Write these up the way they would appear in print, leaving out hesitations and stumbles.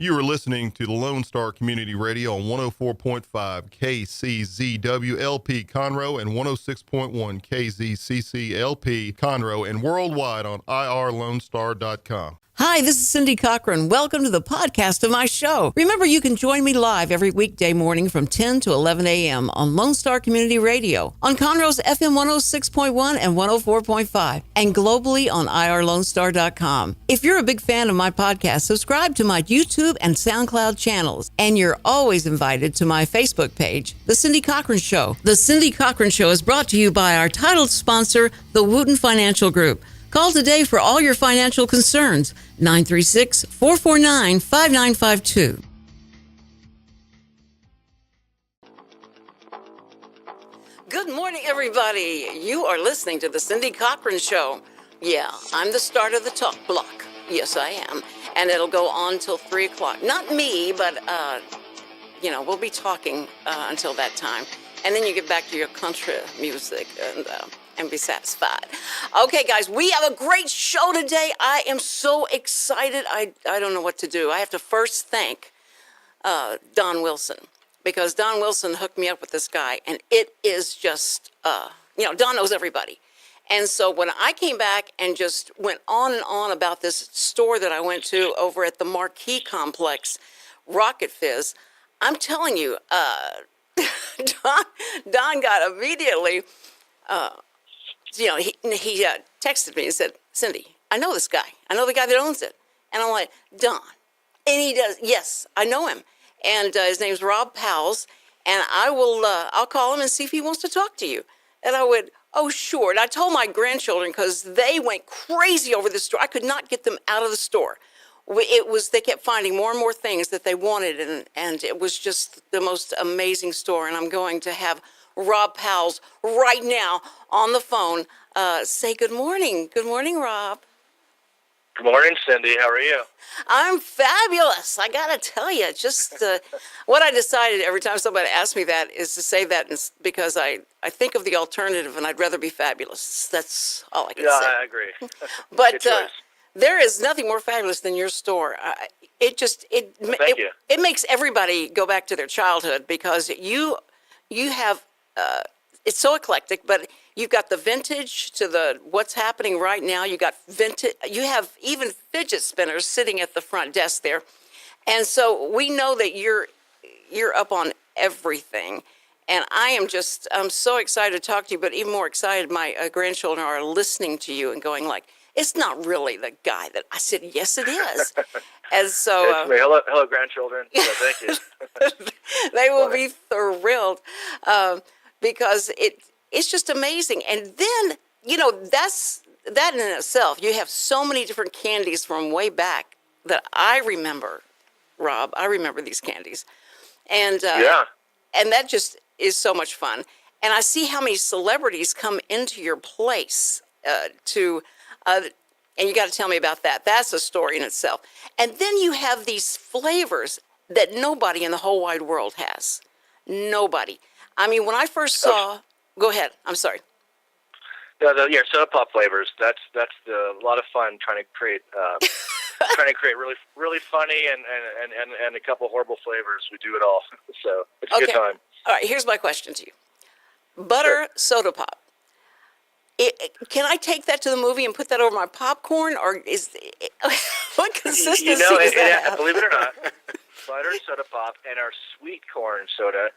You are listening to the Lone Star Community Radio on 104.5 KCZWLP Conroe and 106.1 KZCCLP Conroe and worldwide on irlonestar.com. Hi, this is Cindy Cochran. Welcome to the podcast of my show. Remember, you can join me live every weekday morning from 10 to 11 a.m. on Lone Star Community Radio, on Conroe's FM 106.1 and 104.5, and globally on irlonestar.com. If you're a big fan of my podcast, subscribe to my YouTube and SoundCloud channels, and you're always invited to my Facebook page, The Cindy Cochran Show. The Cindy Cochran Show is brought to you by our title sponsor, the Wooten Financial Group. Call today for all your financial concerns, 936-449-5952. Good morning, everybody. You are listening to the Cindy Cochran Show. Yeah, I'm the start of the talk block. Yes, I am. And it'll go on till 3 o'clock. Not me, but, we'll be talking until that time. And then you get back to your country music and be satisfied. Okay, guys, we have a great show today. I am so excited. I don't know what to do. I have to first thank Don Wilson, because Don Wilson hooked me up with this guy, and it is just, Don knows everybody. And so when I came back and just went on and on about this store that I went to over at the Marquee Complex, Rocket Fizz, I'm telling you, Don got immediately... he texted me and said, Cindy, I know this guy. I know the guy that owns it. And I'm like, Don. And he does, yes, I know him. And his name's Rob Powells. And I'll call him and see if he wants to talk to you. And I went, oh, sure. And I told my grandchildren, because they went crazy over the store. I could not get them out of the store. They kept finding more and more things that they wanted. And it was just the most amazing store. And I'm going to have Rob Powells right now on the phone. Say good morning. Good morning, Rob. Good morning, Cindy. How are you? I'm fabulous. I got to tell you, just what I decided every time somebody asks me that is to say that because I think of the alternative, and I'd rather be fabulous. That's all I can say. Yeah, I agree. But there is nothing more fabulous than your store. It makes everybody go back to their childhood, because you have... it's so eclectic, but you've got the vintage to the what's happening right now. You got vintage. You have even fidget spinners sitting at the front desk there, and so we know that you're up on everything. And I'm so excited to talk to you, but even more excited, my grandchildren are listening to you and going like, "It's not really the guy that." I said, "Yes, it is." And so, hello, grandchildren. Yeah, thank you. They will be thrilled. Because it's just amazing. And then, that in itself, you have so many different candies from way back that I remember, Rob. I remember these candies. And and that just is so much fun. And I see how many celebrities come into your place and you got to tell me about that. That's a story in itself. And then you have these flavors that nobody in the whole wide world has. Nobody. I mean, when I first saw, go ahead. I'm sorry. No, soda pop flavors. That's a lot of fun trying to create really really funny and a couple horrible flavors. We do it all, so it's a good time. All right. Here's my question to you: butter soda pop. Can I take that to the movie and put that over my popcorn, or what consistency does that have? Believe it or not, butter soda pop and our sweet corn soda.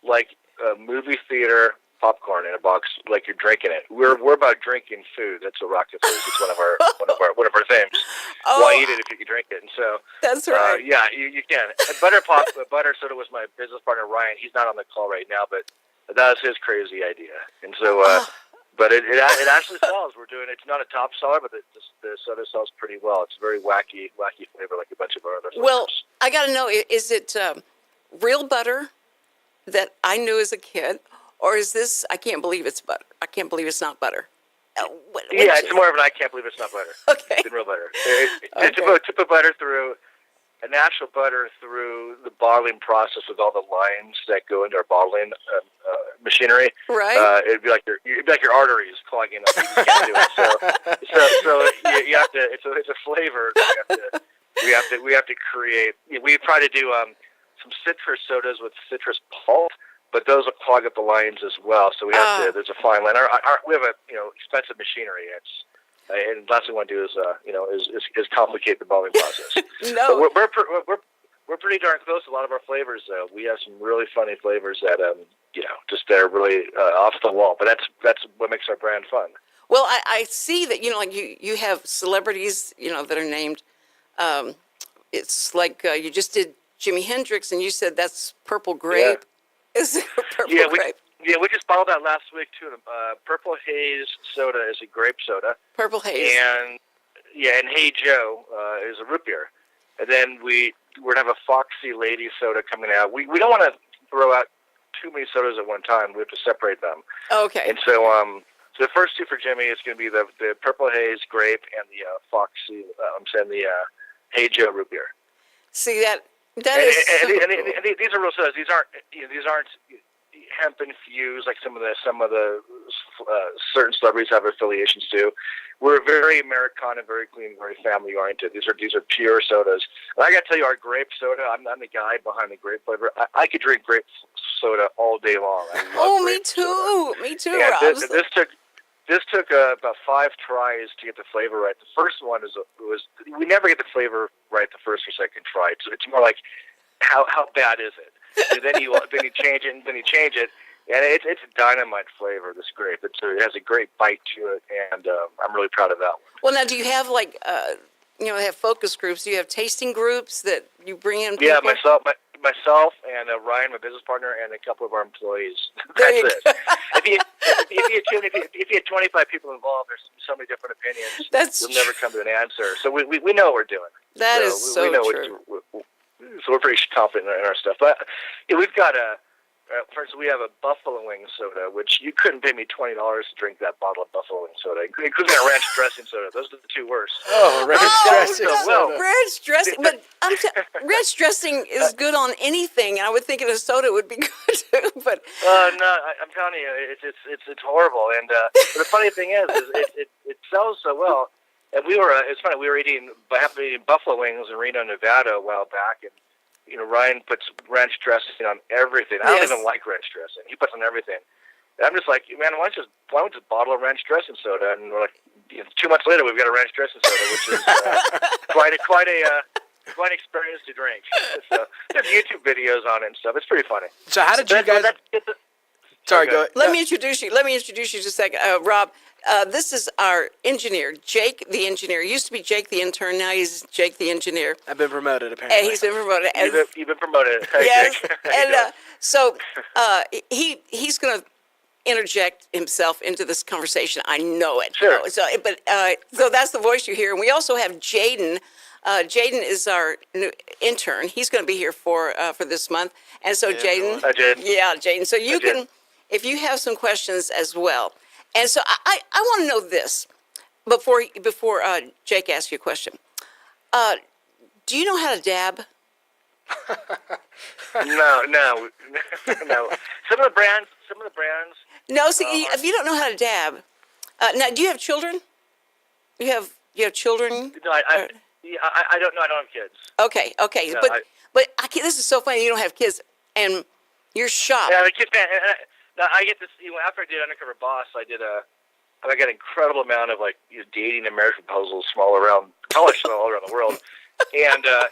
Like a movie theater popcorn in a box, like you're drinking it. We're about drinking food. That's what Rocket Fizz. It's one of our themes. Oh, why eat it if you can drink it? And so that's right. You can. Butter soda was my business partner Ryan. He's not on the call right now, but that was his crazy idea. And so, but it actually sells. We're doing. It's not a top seller, but the soda sells pretty well. It's a very wacky flavor, like a bunch of our other flavors. Well, I got to know: is it real butter that I knew as a kid, or is this? I can't believe it's butter. I can't believe it's not butter. It's more of an I can't believe it's not butter. Okay. Than real butter. To put butter through a natural butter through the bottling process with all the lines that go into our bottling machinery. Right. It'd be like your arteries clogging up. You can't do it. So you have to. It's a flavor. That We have to create. We try to do some citrus sodas with citrus pulp, but those will clog up the lines as well. So we have to. There's a fine line. We have a expensive machinery. And the last thing we want to do is complicate the bottling process. No, but we're pretty darn close to a lot of our flavors, though. We have some really funny flavors that just they're really off the wall. But that's what makes our brand fun. well, I see that like you have celebrities that are named. It's like you just did Jimmie Hendrix, and you said that's Purple Grape. Yeah. Is it Purple Grape? We just bottled that last week too. Purple Haze soda is a grape soda. Purple Haze. And Hey Joe is a root beer. And then we're gonna have a Foxy Lady soda coming out. We don't want to throw out too many sodas at one time. We have to separate them. Okay. And so the first two for Jimmie is going to be the Purple Haze grape and the Foxy. The Hey Joe root beer. See that is. And these are real sodas. These aren't hemp infused like some of the certain celebrities have affiliations to. We're very Americana, very clean, very family oriented. These are pure sodas. And I got to tell you, our grape soda. I'm the guy behind the grape flavor. I could drink grape soda all day long. Me too. Soda. Me too, Yeah, Rob. This took about 5 tries to get the flavor right. The first one was we never get the flavor right the first or second try. It's more like how bad is it? And then you change it, and then you change it, and it's a dynamite flavor. This grape, it has a great bite to it, and I'm really proud of that one. Well, now do you have they have focus groups? Do you have tasting groups that you bring in people? Yeah, myself and Ryan, my business partner, and a couple of our employees. There you That's it. If you had 25 people involved, there's so many different opinions. You'll never come to an answer. So we know what we're doing. That is so true. So we're pretty confident in our stuff. But we've got for instance, we have a buffalo wing soda, which you couldn't pay me $20 to drink that bottle of buffalo wing soda, including a ranch dressing soda. Those are the two worst. Ranch dressing soda. Ranch dressing, but ranch dressing is good on anything, and I would think in a soda would be good too. But no, I'm telling you, it's horrible. And the funny thing is it sells so well. And it's funny, we were eating buffalo wings in Reno, Nevada a while back, and Ryan puts ranch dressing on everything. I don't even like ranch dressing. He puts on everything. And I'm just like, man, why don't we just bottle a ranch dressing soda? And we're like, 2 months later, we've got a ranch dressing soda, which is quite an experience to drink. So there's YouTube videos on it and stuff. It's pretty funny. So how did you guys? Sorry, go ahead. Let me introduce you. Just a second, Rob. This is our engineer, Jake the engineer. He used to be Jake the intern. Now he's Jake the engineer. I've been promoted, apparently. And he's been promoted. You've been promoted. Yes. And so he's going to interject himself into this conversation. I know it. Sure. So that's the voice you hear. And we also have Jaden. Jaden is our new intern. He's going to be here for this month. And so Jaden. Hi, Jaden. Yeah, Jaden. So you can, if you have some questions as well. And so I want to know this before Jake asks you a question. Do you know how to dab? No. Some of the brands. No, see, if you don't know how to dab, now do you have children? You have children? No, I don't know. I don't have kids. Okay, No, but this is so funny. You don't have kids, and your shop. Yeah, I'm a kid fan. I get this. After I did Undercover Boss, I got an incredible amount of dating and marriage proposals from all around the world. And a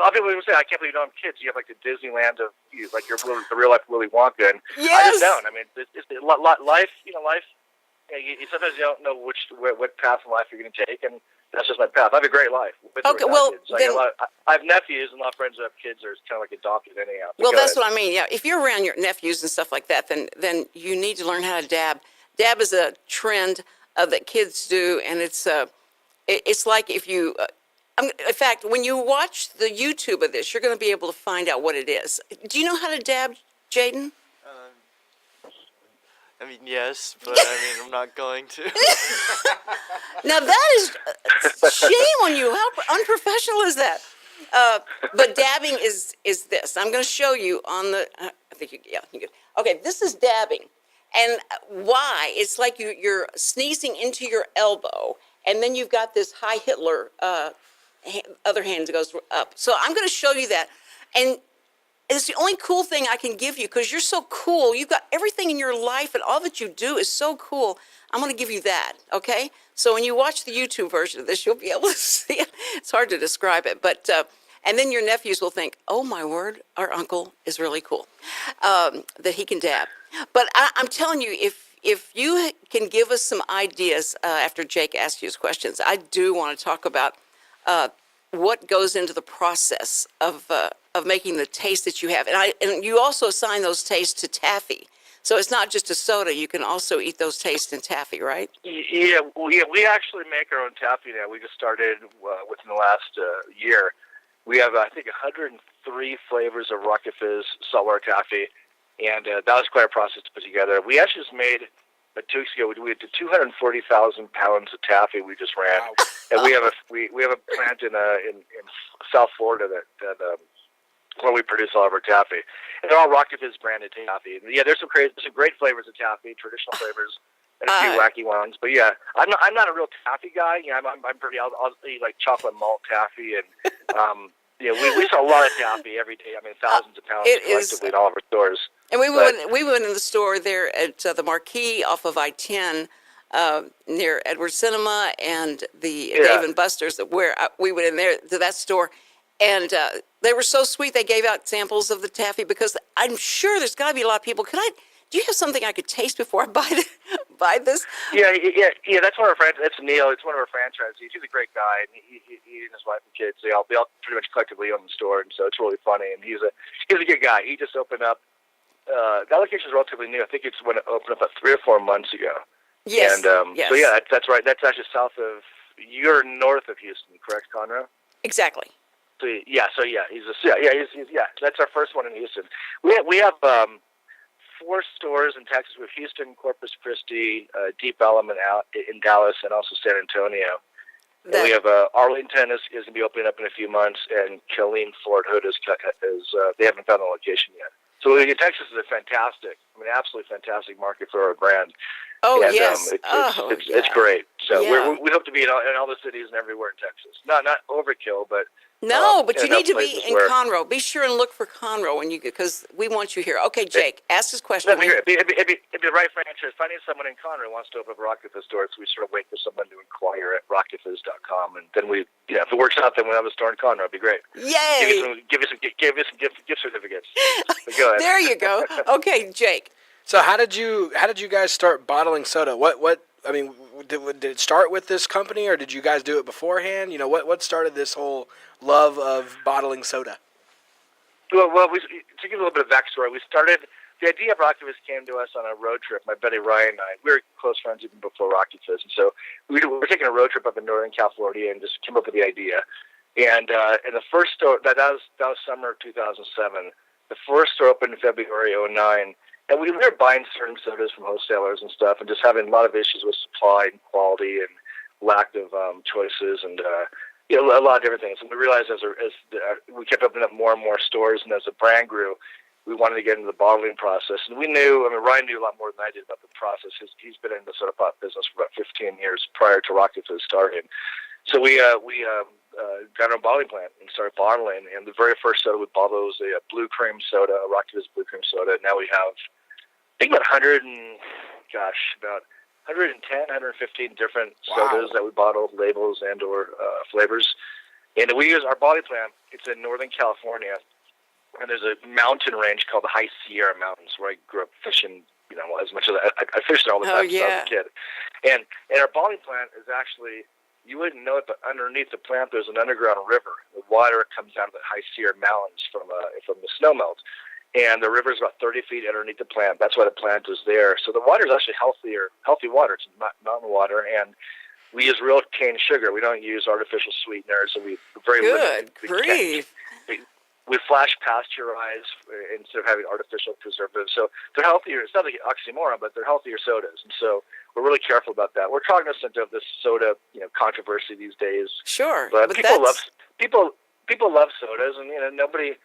lot of people would say, I can't believe you don't have kids. You have the Disneyland of you're the real life Willey Wonka. And yes. I just don't. I mean, it's life. Life. You sometimes you don't know what path in life you're going to take, and that's just my path. I have a great life. Okay, well, I have nephews, and a lot of friends who have kids are kind of adopted anyhow. Well, that's what I mean. Yeah, if you're around your nephews and stuff like that, then you need to learn how to dab. Dab is a trend that kids do, and it's like if you. In fact, when you watch the YouTube of this, you're going to be able to find out what it is. Do you know how to dab, Jaden? I mean, yes, but I'm not going to. Now that is shame on you. How unprofessional is that? But dabbing is this. I'm going to show you on the. I think you good. Okay, this is dabbing, and why? It's like you're sneezing into your elbow, and then you've got this High Hitler other hand goes up. So I'm going to show you that. And it's the only cool thing I can give you because you're so cool. You've got everything in your life and all that you do is so cool. I'm going to give you that, okay? So when you watch the YouTube version of this, you'll be able to see it. It's hard to describe it, but and then your nephews will think, oh, my word, our uncle is really cool, that he can dab. But I'm telling you, if you can give us some ideas after Jake asks you his questions, I do want to talk about what goes into the process of making the taste that you have. And you also assign those tastes to taffy. So it's not just a soda. You can also eat those tastes in taffy, right? Yeah, we actually make our own taffy now. We just started within the last year. We have, I think, 103 flavors of Rocket Fizz saltwater taffy, and that was quite a process to put together. We actually just made, 2 weeks ago, we did 240,000 pounds of taffy we just ran. Wow. And we have a plant in South Florida that where we produce all of our taffy. And they're all Rocket Fizz branded taffy. And yeah, there's some great flavors of taffy, traditional flavors, and a few wacky ones. But yeah, I'm not a real taffy guy. You know, I'm pretty. I'll eat like chocolate malt taffy, and yeah, we sell a lot of taffy every day. I mean, thousands of pounds collectively in all of our stores. And we went in the store there at the Marquee off of I-10 near Edward Cinema and the Dave and Buster's, where we went in there to that store. And they were so sweet. They gave out samples of the taffy because I'm sure there's got to be a lot of people. Do you have something I could taste before I buy this? Yeah. That's one of our friends. That's Neil. It's one of our franchisees. He's a great guy, and he and his wife and kids. They all pretty much collectively own the store, and so it's really funny. And he's a good guy. He just opened up. That location is relatively new. I think it's when it opened up about 3 or 4 months ago. Yes. And yes. So yeah, that's right. That's actually south of. You're north of Houston, correct, Conroe? Exactly. So that's our first one in Houston. We have 4 stores in Texas. We have Houston, Corpus Christi, Deep Ellum in Dallas, and also San Antonio. And we have Arlington is going to be opening up in a few months, and Killeen, Fort Hood is they haven't found the location yet. So Texas is a fantastic, absolutely fantastic market for our brand. Oh, and, yes. It's great. So yeah. we hope to be in all the cities and everywhere in Texas. Not overkill, but but you need to be in Conroe. Be sure and look for Conroe because we want you here. Okay, Jake, ask his question. It'd be the right franchise. Finding someone in Conroe who wants to open up a Rocket Fizz store, so we sort of wait for someone to inquire at rocketfizz.com, and then if it works out, then we'll have a store in Conroe. It'd be great. Yay! Give you some gift certificates. Go ahead. There you go. Okay, Jake. So how did you guys start bottling soda? Did it start with this company, or did you guys do it beforehand? What started this whole love of bottling soda? Well, to give you a little bit of backstory, the idea of Rocket Fizz came to us on a road trip. My buddy Ryan and I, we were close friends even before Rocket Fizz, and so we were taking a road trip up in Northern California and just came up with the idea. And the first store that was summer of 2007. The first store opened in February 2009. And we were buying certain sodas from wholesalers and stuff, and just having a lot of issues with supply and quality and lack of choices, and a lot of different things. And we realized as we kept opening up more and more stores, and as the brand grew, we wanted to get into the bottling process. And we knew, Ryan knew a lot more than I did about the process. He's been in the soda pop business for about 15 years prior to Rocket Fizz starting. So we got our bottling plant and started bottling. And the very first soda we bottled was a blue cream soda, a Rocket Fizz blue cream soda. Now we have, I think, about 110, 115 different sodas that we bottle, labels and or flavors. And we use our bottling plant. It's in Northern California, and there's a mountain range called the High Sierra Mountains where I grew up fishing. As much as I fished there all the time since I was a kid. And our bottling plant is actually, you wouldn't know it, but underneath the plant there's an underground river. The water comes out of the High Sierra Mountains from the snowmelt. And the river is about 30 feet underneath the plant. That's why the plant is there. So the water is actually healthy water. It's mountain water, and we use real cane sugar. We don't use artificial sweeteners, and we're very limited. We flash pasteurize instead of having artificial preservatives. So they're healthier. It's not like an oxymoron, but they're healthier sodas. And so we're really careful about that. We're cognizant of this soda, controversy these days. Sure, but people love sodas, and nobody.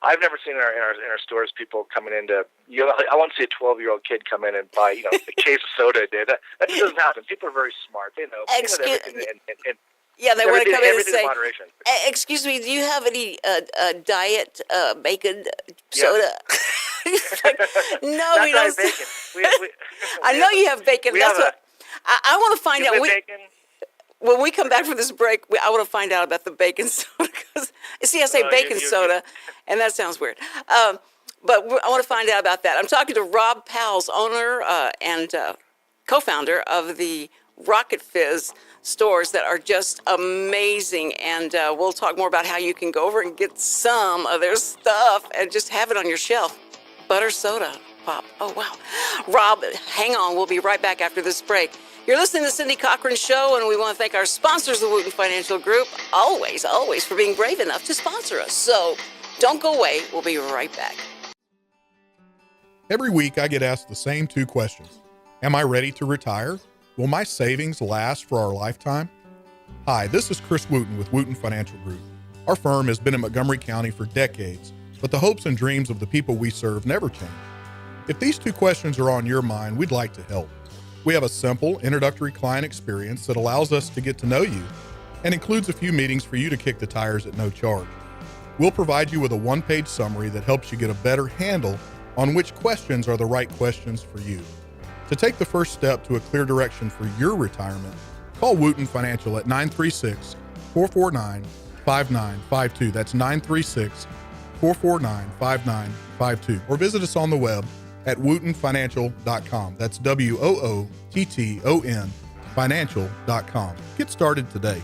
I've never seen in our stores people coming in to, I want to see a 12-year-old kid come in and buy, a case of soda a day. That just doesn't happen. People are very smart. They know. Yeah, they want to come in and everything say, in moderation. "Excuse me, do you have any diet bacon soda?" It's like, no, Not we don't. diet bacon. I know you have bacon. That's what I want to find out. Bacon. When we come back from this break, I want to find out about the bacon soda. Because, see, I say bacon soda, and that sounds weird. But I want to find out about that. I'm talking to Rob Powells, owner and co-founder of the Rocket Fizz stores that are just amazing. And we'll talk more about how you can go over and get some of their stuff and just have it on your shelf. Butter soda pop. Oh, wow. Rob, hang on. We'll be right back after this break. You're listening to the Cindy Cochran Show, and we want to thank our sponsors, the Wooten Financial Group, always, for being brave enough to sponsor us. So don't go away. We'll be right back. Every week I get asked the same two questions. Am I ready to retire? Will my savings last for our lifetime? Hi, this is Chris Wooten with Wooten Financial Group. Our firm has been in Montgomery County for decades, but the hopes and dreams of the people we serve never change. If these two questions are on your mind, we'd like to help. We have a simple, introductory client experience that allows us to get to know you and includes a few meetings for you to kick the tires at no charge. We'll provide you with a one-page summary that helps you get a better handle on which questions are the right questions for you. To take the first step to a clear direction for your retirement, call Wooten Financial at 936-449-5952. That's 936-449-5952. Or visit us on the web at wootenfinancial.com. That's WOOTTON financial.com. Get started today.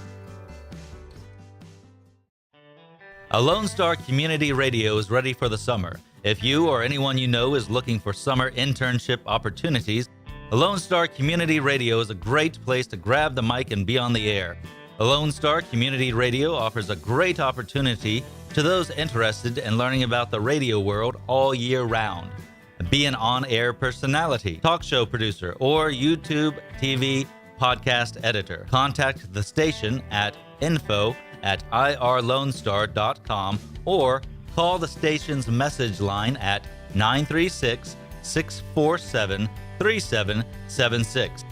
A Lone Star Community Radio is ready for the summer. If you or anyone you know is looking for summer internship opportunities, a Lone Star Community Radio is a great place to grab the mic and be on the air. A Lone Star Community Radio offers a great opportunity to those interested in learning about the radio world all year round. Be an on-air personality, talk show producer, or YouTube, TV, podcast editor. Contact the station at info@irlonestar.com or call the station's message line at 936-647-3776.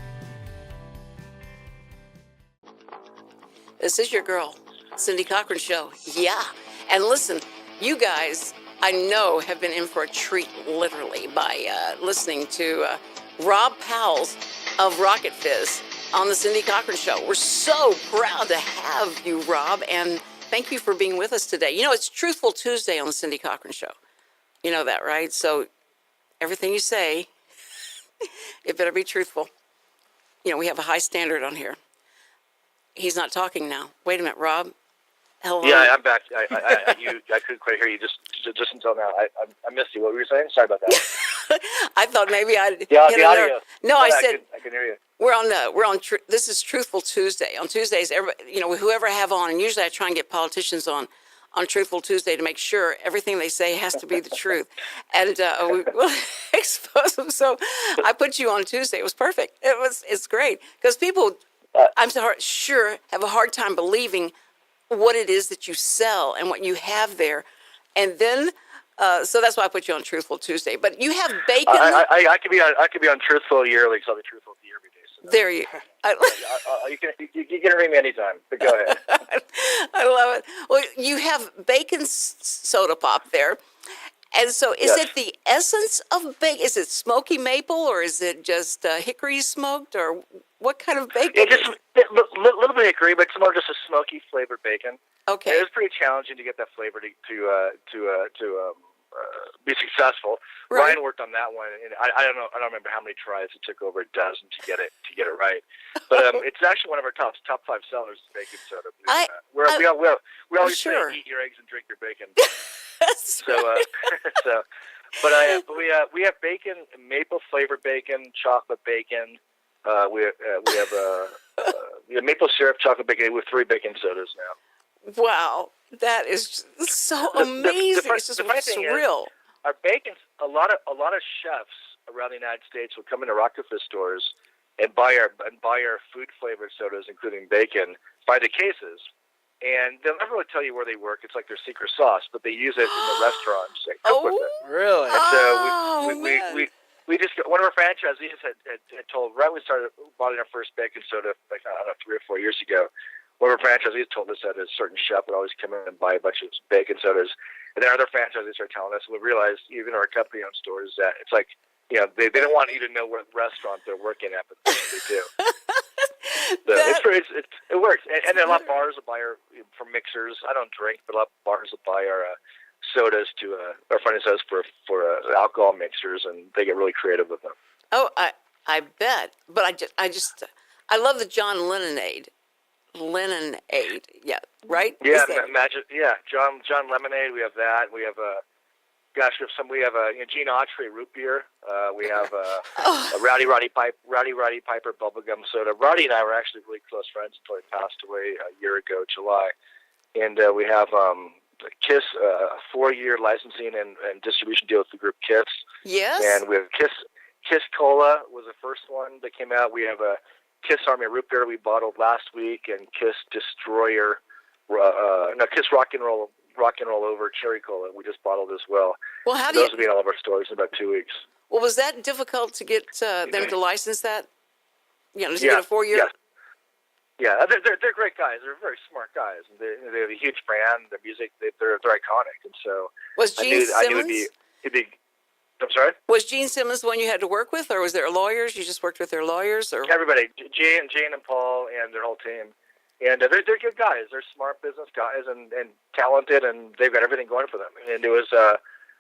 This is your girl, Cindy Cochran Show. Yeah. And listen, you guys, I know, have been in for a treat, literally, by listening to Rob Powells of Rocket Fizz on the Cindy Cochran Show. We're so proud to have you, Rob, and thank you for being with us today. You know, it's Truthful Tuesday on the Cindy Cochran Show. You know that, right? So everything you say, it better be truthful. You know, we have a high standard on here. He's not talking now. Wait a minute, Rob. Hello. Yeah, I'm back. I couldn't quite hear you just until now. I missed you. What were you saying? Sorry about that. I thought maybe I'd hit the audio. No, I said I can hear you. we're on. This is Truthful Tuesday. On Tuesdays, whoever I have on, and usually I try and get politicians on Truthful Tuesday to make sure everything they say has to be the truth, and we will expose them. So I put you on Tuesday. It was perfect. It's great because people, I'm sure, have a hard time believing what it is that you sell and what you have there, and then so that's why I put you on Truthful Tuesday. But you have bacon. I could be on Truthful yearly because I'll be truthful with you every day. So there you. You can ring me anytime. But go ahead. I love it. Well, you have bacon soda pop there, and so is it the essence of bacon? Is it smoky maple or is it just hickory smoked or what kind of bacon? Yeah, just a little bit of hickory, but it's more just a smoky flavored bacon. Okay. It was pretty challenging to get that flavor to be successful. Right. Ryan worked on that one, and I don't know. I don't remember how many tries it took, over a dozen to get it right. But it's actually one of our top 5 sellers, bacon soda. We always say eat your eggs and drink your bacon. But we have bacon, maple flavored bacon, chocolate bacon. We have maple syrup, chocolate bacon with 3 bacon sodas now. Wow, that is so amazing. It's just surreal. Our bacon. A lot of chefs around the United States will come into Rocket Fizz stores and buy our food flavored sodas, including bacon, by the cases. And they'll never really tell you where they work. It's like their secret sauce, but they use it in the restaurants. They cook with it. Really? And so we just one of our franchisees had told right when we started bottling our first bacon soda, like I don't know, 3 or 4 years ago. one of our franchisees told us that a certain chef would always come in and buy a bunch of bacon sodas. And then other franchisees started telling us, and we realized, even our company-owned stores, that it's like, they don't want you to know what restaurant they're working at, but they do. So it works. And a lot of bars will buy our, for mixers. I don't drink, but a lot of bars will buy our sodas to our funny sodas for alcohol mixers, and they get really creative with them. Oh, I bet. But I love the John Lemonade. Yeah, right? Yeah, imagine. Yeah, John Lemonade. We have that. We have we have a Gene Autry root beer. We have a Rowdy Piper bubblegum soda. Roddy and I were actually really close friends until he passed away a year ago, July. And we have Kiss, a 4-year licensing and distribution deal with the group Kiss. Yes. And we have Kiss Cola was the first one that came out. We have a Kiss Army root beer we bottled last week, and Kiss Destroyer, Kiss Rock and Roll Over Cherry Cola we just bottled as well. Well, those will be in all of our stores in about 2 weeks. Well, was that difficult to get them to license that? To get a 4-year? Yeah, they're great guys. They're very smart guys, and they have a huge brand. Their music, they're iconic, and so was Gene Simmons? I knew it'd be. I'm sorry? Was Gene Simmons the one you had to work with, or was there lawyers? You just worked with their lawyers? Or everybody, Jane and Paul and their whole team. And they're good guys. They're smart business guys and talented, and they've got everything going for them. And it was a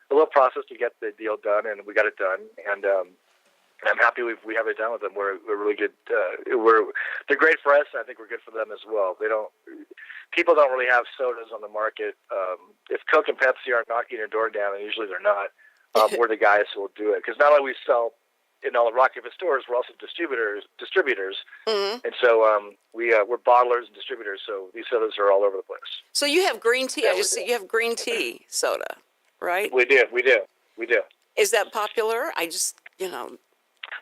little process to get the deal done, and we got it done. And I'm happy we have it done with them. We're really good. They're great for us, and I think we're good for them as well. People don't really have sodas on the market. If Coke and Pepsi aren't knocking your door down, and usually they're not, we're the guys who will do it. Because not only we sell in all the Rocky Fizz stores, we're also distributors. Mm-hmm. And so we're bottlers and distributors. So these sodas are all over the place. So you have green tea. I just see you have green tea soda, right? We do. Is that popular? I just I can't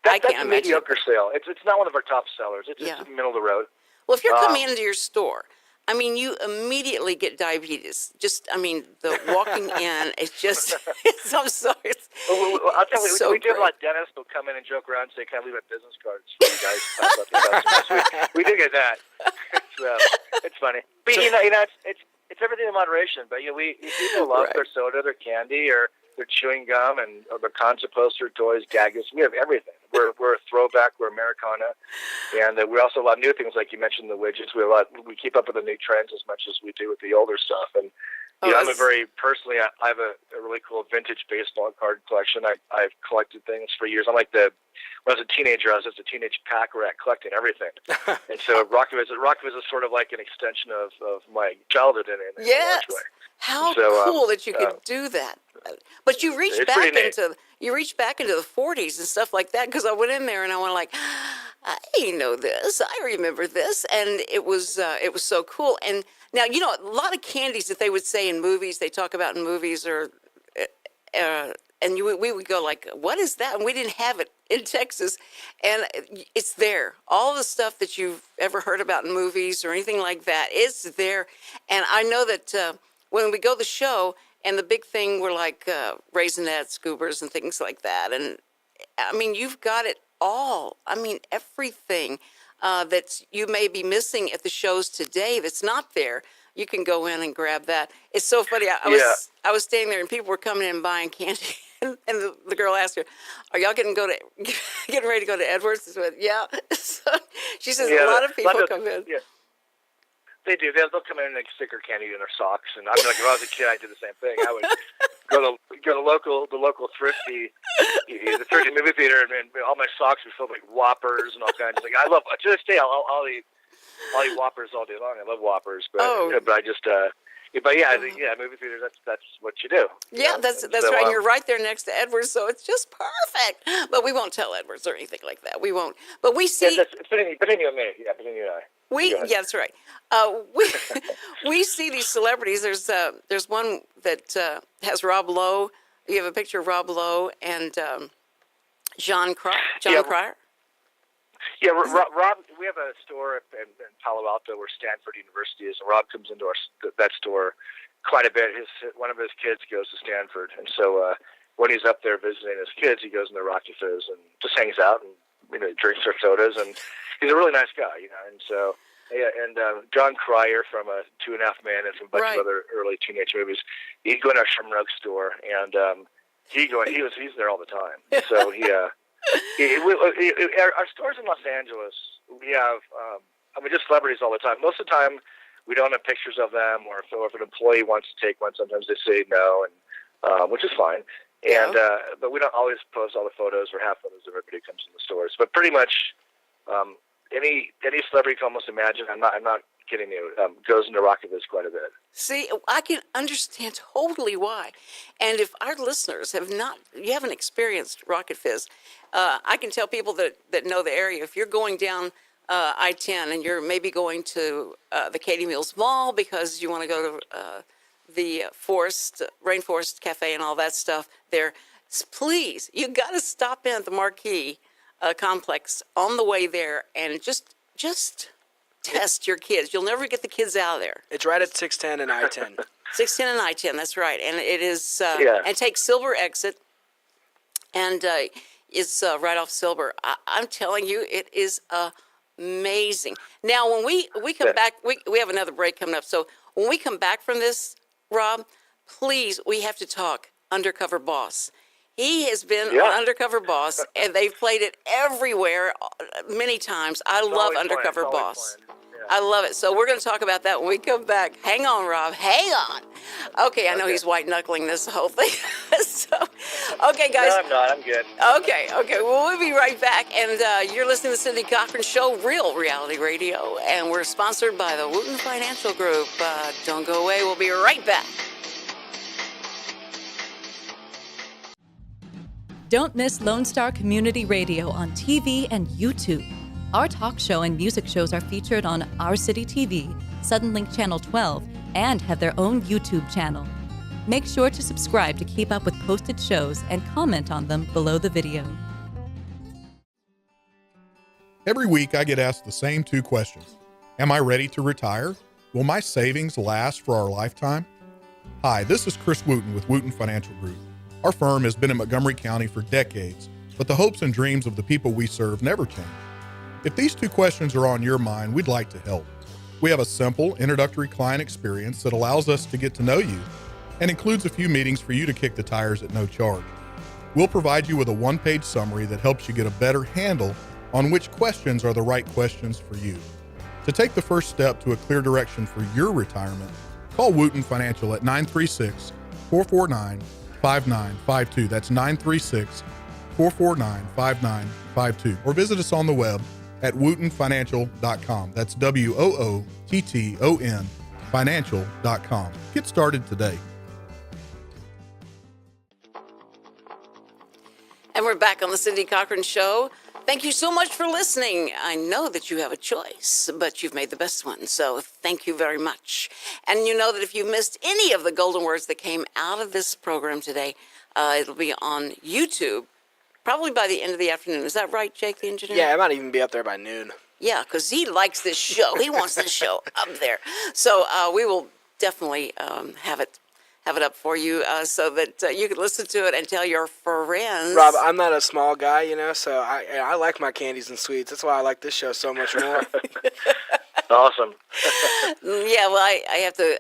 that's a imagine. mediocre sale. It's not one of our top sellers. It's just middle of the road. Well, if you're coming into your store, you immediately get diabetes. The walking in, it's just, I'm sorry. I'll tell you, we do have a lot of dentists who come in and joke around and say, can I leave my business cards for you guys to talk about the customers? We do get that. It's funny. But, it's everything in moderation. But, people love their soda, their candy, or their chewing gum, and their concert poster, toys, gaggers. We have everything. We're a throwback. We're Americana. And we also have a lot of new things, like you mentioned, the widgets. We keep up with the new trends as much as we do with the older stuff. And I have a really cool vintage baseball card collection. I've collected things for years. When I was a teenager, I was just a teenage pack rat collecting everything. And so Rock Fizz is sort of like an extension of my childhood in a large way. How cool that you could do that. But you reached back into the 40s and stuff like that, because I went in there and I went like, I know this, I remember this, and it was so cool. And now a lot of candies that they would say in movies, they talk about in movies, or and we would go like, what is that? And we didn't have it in Texas, and it's there. All the stuff that you've ever heard about in movies or anything like that, it's there. And I know that when we go to the show, and the big thing were like Raisinets, Goobers, and things like that. And, you've got it all. Everything that you may be missing at the shows today that's not there, you can go in and grab that. It's so funny. I was standing there, and people were coming in and buying candy. And the girl asked her, "Are y'all getting ready to go to Edwards?" I said, "Yeah." So she says a lot of people come in. Yeah. They do. They'll come in and stick their candy in their socks. And if I was a kid, I did the same thing. I would go to the local thrifty movie theater, and all my socks were filled with Whoppers and all kinds of things. I love, to this day, I'll eat Whoppers all day long. I love Whoppers, but I just movie theaters. That's what you do. Yeah, that's right. You're right there next to Edwards, so it's just perfect. But we won't tell Edwards or anything like that. We won't. But we see. It's between you and me. Yeah, between you and I. That's right. We see these celebrities. There's one that has Rob Lowe. You have a picture of Rob Lowe and John Cryer. Yeah, Rob. We have a store in Palo Alto where Stanford University is, and Rob comes into that store quite a bit. One of his kids goes to Stanford, and so when he's up there visiting his kids, he goes into Rocky Fizz and just hangs out and drinks their sodas, and he's a really nice guy, and so Yeah, and John Cryer from Two and a Half Men and from a bunch Right. of other early teenage movies. He'd go in our Shamrock store, and he's there all the time. So our stores in Los Angeles, we have just celebrities all the time. Most of the time, we don't have pictures of them, or if an employee wants to take one, sometimes they say no, and which is fine. And but we don't always post all the photos or have photos of everybody who comes in the stores. But pretty much any celebrity you can almost imagine, I'm not kidding you, goes into Rocket Fizz quite a bit. See, I can understand totally why. And if our listeners haven't experienced Rocket Fizz, I can tell people that know the area, if you're going down I-10 and you're maybe going to the Katie Mills Mall because you want to go to the Rainforest Cafe and all that stuff there, please, you got to stop in at the Marquee complex on the way there and just test your kids. You'll never get the kids out of there. It's right at 610 and I-10. 610 and I-10, that's right. And it is, and take Silver exit, and it's right off Silver. I'm telling you, it is amazing. Now, when we come back, we have another break coming up. So when we come back from this, Rob, please, we have to talk Undercover Boss. He has been on Undercover Boss, and they've played it everywhere many times. I love Undercover Boss. I love it. So we're going to talk about that when we come back. Hang on, Rob. Hang on. Okay, I know he's white-knuckling this whole thing. Okay, guys. No, I'm not. I'm good. Okay. Well, we'll be right back. And you're listening to the Cindy Cochran Show, Real Reality Radio. And we're sponsored by the Wooten Financial Group. Don't go away. We'll be right back. Don't miss Lone Star Community Radio on TV and YouTube. Our talk show and music shows are featured on Our City TV, Suddenlink Channel 12, and have their own YouTube channel. Make sure to subscribe to keep up with posted shows and comment on them below the video. Every week I get asked the same two questions. Am I ready to retire? Will my savings last for our lifetime? Hi, this is Chris Wooten with Wooten Financial Group. Our firm has been in Montgomery County for decades, but the hopes and dreams of the people we serve never change. If these two questions are on your mind, we'd like to help. We have a simple, introductory client experience that allows us to get to know you and includes a few meetings for you to kick the tires at no charge. We'll provide you with a one-page summary that helps you get a better handle on which questions are the right questions for you. To take the first step to a clear direction for your retirement, call Wooten Financial at 936-449-5952. That's 936-449-5952. Or visit us on the web at wootenfinancial.com. That's WOOTTON financial.com. Get started today. And we're back on the Cindy Cochran Show. Thank you so much for listening. I know that you have a choice, but you've made the best one, so thank you very much. And you know that if you missed any of the golden words that came out of this program today, it'll be on YouTube, probably by the end of the afternoon. Is that right, Jake, the engineer? Yeah, I might even be up there by noon. Yeah, because he likes this show. He wants this show up there. So we will definitely have it up for you so that you can listen to it and tell your friends. Rob, I'm not a small guy, so I like my candies and sweets. That's why I like this show so much more. Awesome. Yeah, well, I have to,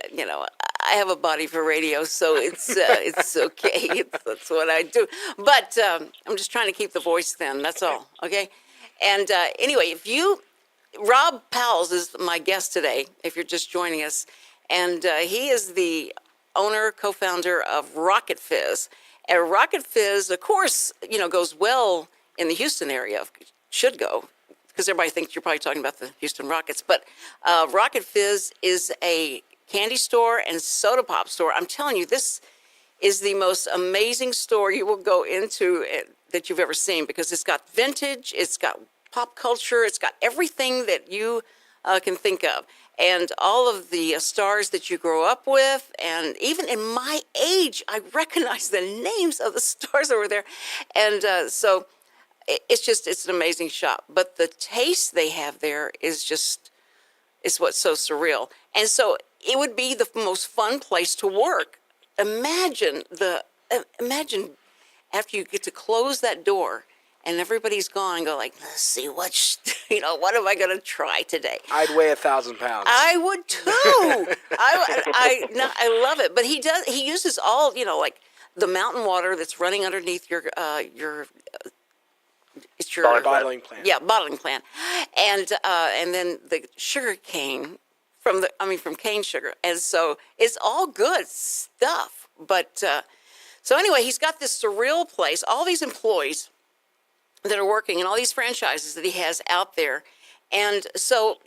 I have a body for radio, so it's okay. That's what I do. But I'm just trying to keep the voice thin. That's all, okay? And anyway, Rob Powells is my guest today, if you're just joining us. And he is the owner, co-founder of Rocket Fizz. And Rocket Fizz, of course, goes well in the Houston area. Should go, because everybody thinks you're probably talking about the Houston Rockets. But Rocket Fizz is a candy store and soda pop store. I'm telling you, this is the most amazing store you will go into that you've ever seen, because it's got vintage, it's got pop culture, it's got everything that you can think of. And all of the stars that you grow up with, and even in my age, I recognize the names of the stars over there. And so it's an amazing shop. But the taste they have there is what's so surreal. And so it would be the most fun place to work. Imagine after you get to close that door and everybody's gone, go like, let's see what what am I going to try today? I'd weigh 1,000 pounds. I would too. I love it, but he uses all like the mountain water that's running underneath your it's your bottling plant. Yeah, bottling plant, and then the sugar cane from cane sugar, and so it's all good stuff. But so anyway, he's got this surreal place, all these employees that are working, and all these franchises that he has out there, and so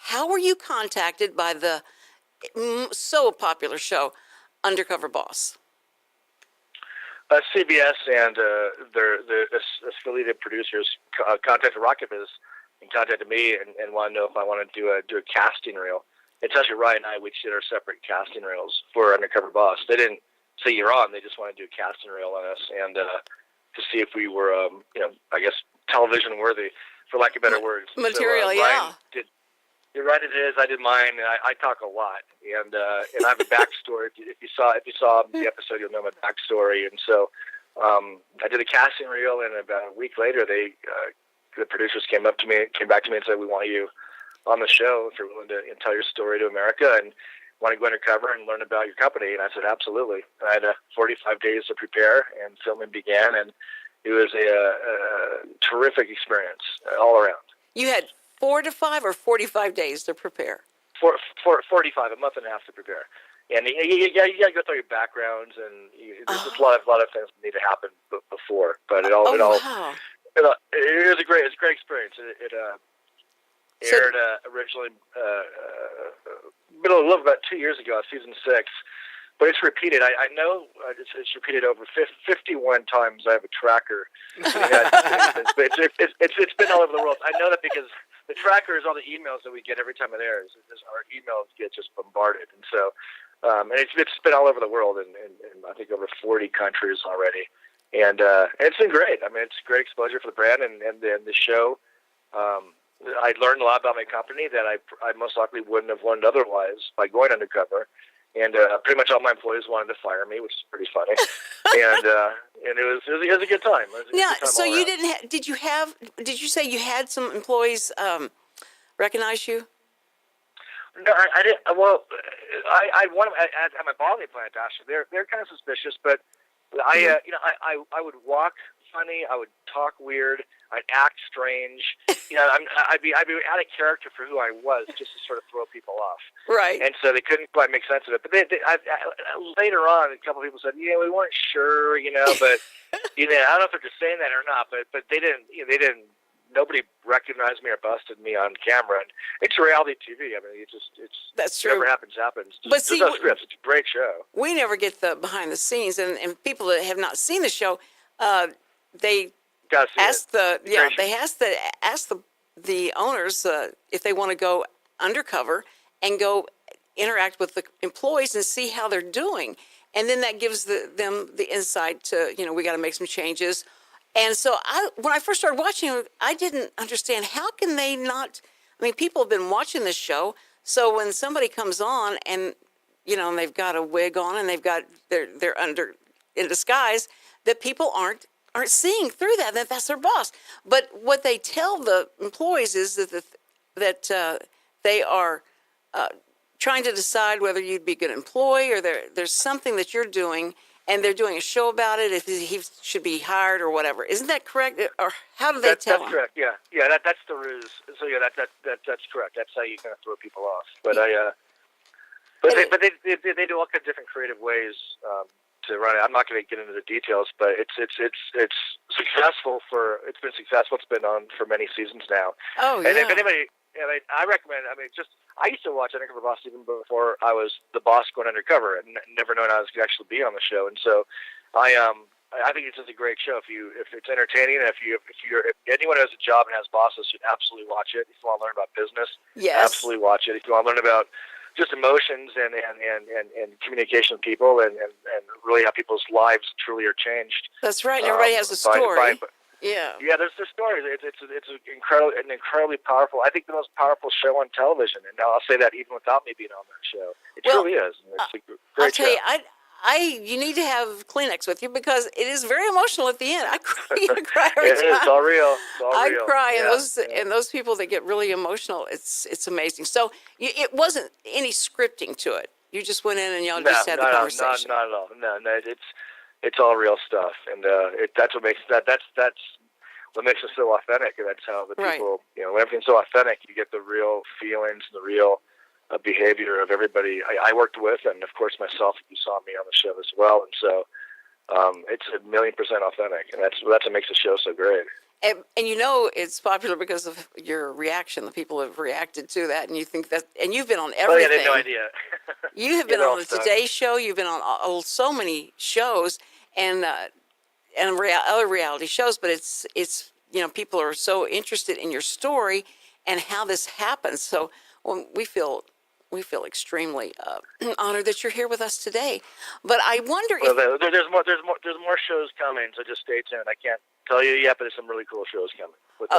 how were you contacted by the so popular show Undercover Boss? CBS and their affiliated producers contacted Rocketbiz and contacted me and wanted to know if I wanted to do a casting reel. It's actually Ryan and I, we did our separate casting reels for Undercover Boss. They didn't say you're on; they just wanted to do a casting reel on us and to see if we were, I guess television worthy, for lack of better words. Material, so, Ryan did. You're right, it is. I did mine, and I talk a lot, and I have a backstory. If you saw the episode, you'll know my backstory. And so I did a casting reel, and about a week later, the producers came back to me and said, "We want you on the show if you're willing to tell your story to America and want to go undercover and learn about your company." And I said, "Absolutely." And I had 45 days to prepare, and filming began, and it was a terrific experience all around. You had 4 to 5 or 45 days to prepare? 45, a month and a half to prepare. And you got to go through your backgrounds, and there's just a lot of things that need to happen before. But it was a great experience. It aired originally a little about 2 years ago, season 6. But it's repeated. I know it's repeated over 51 times. I have a tracker. But it's been all over the world. I know that because the tracker is all the emails that we get every time it airs. Our emails get just bombarded, and so and it's been all over the world, and I think over 40 countries already. And it's been great. I mean, it's great exposure for the brand and the show. I learned a lot about my company that I most likely wouldn't have learned otherwise by going undercover. And pretty much all my employees wanted to fire me, which is pretty funny. and it was a good time. So you didn't? Did you say you had some employees recognize you? No, I didn't. Well, I want them at my bottling plant. Actually, they're kind of suspicious, but I would walk funny. I would talk weird. I'd act strange. I'd be out of character for who I was, just to sort of throw people off. Right. And so they couldn't quite make sense of it. But later on, a couple of people said, "Yeah, we weren't sure, but I don't know if they're just saying that or not." But they didn't. They didn't. Nobody recognized me or busted me on camera. And it's reality TV. I mean, that's true. Whatever happens. But see, no scripts. It's a great show. We never get the behind the scenes, and people that have not seen the show, they ask the owners if they want to go undercover and go interact with the employees and see how they're doing, and then that gives them the insight to we got to make some changes. And so when I first started watching, I didn't understand how can they not. I mean, people have been watching this show, so when somebody comes on and and they've got a wig on and they're under in disguise, that people aren't seeing through that's their boss. But what they tell the employees is that they are trying to decide whether you'd be a good employee or there's something that you're doing, and they're doing a show about it, if he should be hired or whatever. Isn't that correct? Or how do they tell them? That's correct, yeah. That's the ruse. So, yeah, that's correct. That's how you kind of throw people off. But they do all kinds of different creative ways to run it. I'm not going to get into the details, but it's successful. It's been successful. It's been on for many seasons now. Oh, yeah. And if anybody, I recommend. I used to watch Undercover Boss even before I was the boss going undercover, and never known I was going to actually be on the show. And so, I think it's just a great show. If it's entertaining, and if anyone who has a job and has bosses should absolutely watch it. If you want to learn about business, yes, absolutely watch it. If you want to learn about just emotions and communication with people and really how people's lives truly are changed. That's right. Everybody has a story. Yeah, there's stories. It's an incredibly powerful. I think the most powerful show on television, and I'll say that even without me being on that show. It truly is. It's a great I'll tell show. you, you need to have Kleenex with you because it is very emotional at the end. I cry, I cry every It time. is. It's all real. It's all I real. cry, Yeah. and those people that get really emotional, it's amazing. So it wasn't any scripting to it. You just went in and y'all just had the conversation. Not at all. No, it's all real stuff, and that's what makes that's what makes it so authentic, and that's how the people, when everything's so authentic, you get the real feelings and the real behavior of everybody I worked with, and of course myself. You saw me on the show as well, and so it's 1,000,000% authentic, and that's what makes the show so great. And it's popular because of your reaction. The people have reacted to that, and you think that, and you've been on everything. Oh yeah, they had no idea. You have been on the Today Show. You've been on so many shows and other reality shows. But it's people are so interested in your story and how this happens. So we feel extremely honored that you're here with us today. But I wonder if there's more shows coming. So just stay tuned. I can't tell you yet, but there's some really cool shows coming with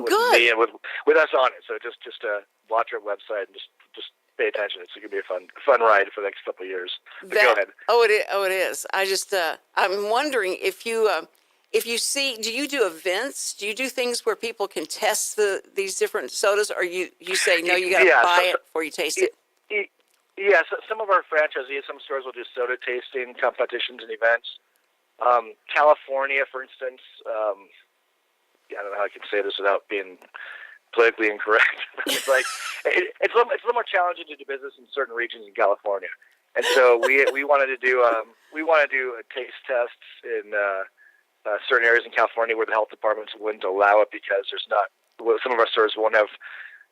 good. me and with us on it. So just watch our website and just pay attention. It's going to be a fun ride for the next couple of years. But go ahead. It is. I just I'm wondering if you see, do you do events? Do you do things where people can test these different sodas, or you say no, you got to buy it before you taste it? Yeah, so some of our franchisees, some stores will do soda tasting competitions and events. California, for instance, I don't know how I can say this without being politically incorrect. It's like it's a little more challenging to do business in certain regions in California, and so we wanted to do taste tests in certain areas in California where the health departments wouldn't allow it because some of our stores won't have